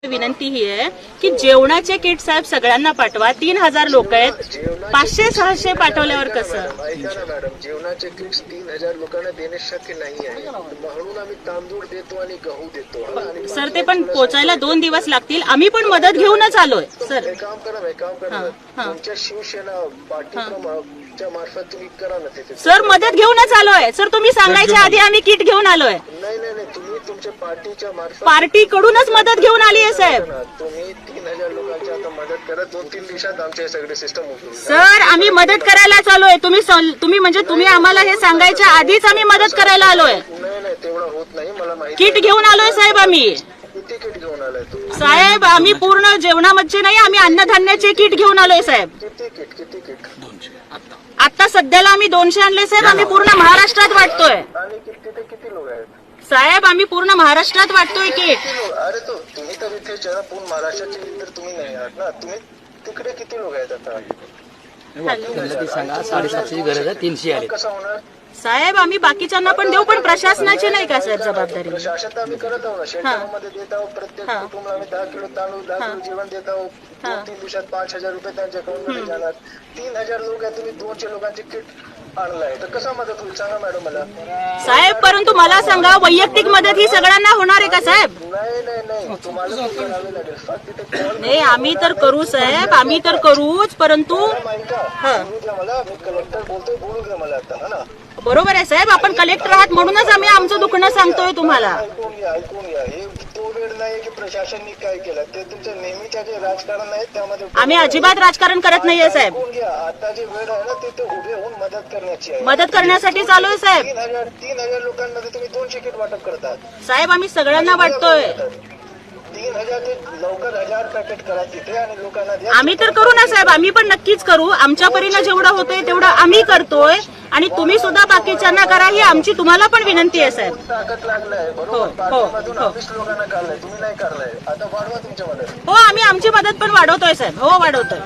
विनंती ही आहे की जेवणाचे किट साहेब सगळ्यांना पाठवा. 3000 लोक आहेत, 500-600 पाठवल्यावर कसं? ऐका ना मॅडम, जेवणाचे किट्स 3000 लोकांना देणे शक्य नाही आहे, म्हणून आम्ही तांदूळ देतो आणि गहू देतो. आणि सर ते पण पोचायला 2 दिवस लागतील. आम्ही पण मदत घेऊनच आलोय सर. हे काम करा, तुमच्या शिवसेना पार्टीच्या मार्फत तुम्ही करा ना तिथे. सर मदत घेऊनच आलोय सर. तुम्ही सांगायच्या आधी आम्ही किट घेऊन आलोय. नाही नाही नाही, तुम्ही तुमच्या पार्टीच्या मार्फत पार्टीकडूनच मदत घेऊन आली आहे साहेब. तुम्ही 3000 लोकांची आता मदत करा. 2-3 दिवसात आमचे सगळे सिस्टम उघडून. सर आम्ही मदत करायला आलोय. तुम्ही म्हणजे तुम्ही आम्हाला हे सांगायच्या आधीच आम्ही मदत करायला आलोय. नाही नाही, तेवढं होत नाही, मला माहिती. किट घेऊन आलोय साहेब आम्ही. किती किट घेऊन आलाय तुम्ही? साहेब आम्ही पूर्ण जेवणामध्ये नाही, आम्ही अन्नधान्याचे किट घेऊन आलोय साहेब. किती किट? आता सध्याला आम्ही 200 आणले साहेब. आम्ही पूर्ण महाराष्ट्रात वाटतोय आणि तिथे किती लोक आहेत साहेब. आम्ही पूर्ण महाराष्ट्रात वाटतोय किट. अरे तो तुम्ही तर इथे जरा पूर्ण महाराष्ट्राचे तर तुम्ही नाही आहात ना. तुम्ही तिकडे किती लोक आहेत आता? सांगा 750ची गरज आहे, 300 आले. कसं होणार साहेब आम्ही बाकीच्यांना पण देऊ, पण प्रशासनाची नाही का साहेब जबाबदारी? प्रशासन तर आम्ही करत आहोत ना. शेतकऱ्यांमध्ये देत आहोत. प्रत्येक कुटुंबाला आम्ही 10 किलो तांदूळ 10 किलो जेवण देत आहोत. 2-3 दिवसात 5000 रुपये त्यांच्या अकाउंट मध्ये जाणार. 3000 लोक आहेत, तुम्ही 200 लोकांचे किट आणलाय तर कसा मदत होईल सांगा मॅडम मला. साहेब परंतु मला सांगा, वैयक्तिक मदत ही सगळ्यांना होणार आहे का साहेब? नाही, तुम्हाला करावे लागेल. फक्त तिथे कॉल नाही आम्ही तर करू साहेब, आम्ही तर करूच, परंतु बोलू द्या मला. मी कलेक्टर बोलतोय, बोलू द्या मला आता. हा ना, बरोबर आहे साहेब. आपण कलेक्टर आहात म्हणूनच आम्ही आमचं दुखणं सांगतोय तुम्हाला. ऐकून घ्या. हे तो वेळ नाही की प्रशासनाने काय केलं, ते तुमच्या नेहमीच्या जे राजकारण आहे त्यामध्ये आम्ही अजिबात राजकारण करत नाहीये साहेब. ऐकून घ्या. आता जे वेळ आहे ना, ते उभे होऊन मदत करण्याची आहे. मदत करण्यासाठी चालू आहे साहेब. 3000 लोकांमध्ये तुम्ही 200 किट वाटप करतात साहेब आम्ही सगळ्यांना वाटतोय. 3000 ते लवकर 1000 पॅकेट करा तिथे आणि लोकांना द्या. आम्ही तर करू ना साहेब, आम्ही पण नक्कीच करू. आमच्या परीनं जेवढं होतंय तेवढं आम्ही करतोय आणि तुम्ही सुद्धा बाकीच्यांना करा, ही आमची तुम्हाला पण विनंती आहे साहेब. ताकद लागलाय बरोबर. पाठीमधून 20 लोकांना काढलाय, तुम्ही नाही काढलाय. आता वाढवा तुमच्या मदत. हो आम्ही आमची मदत पण वाढवतोय साहेब. हो वाढवतोय.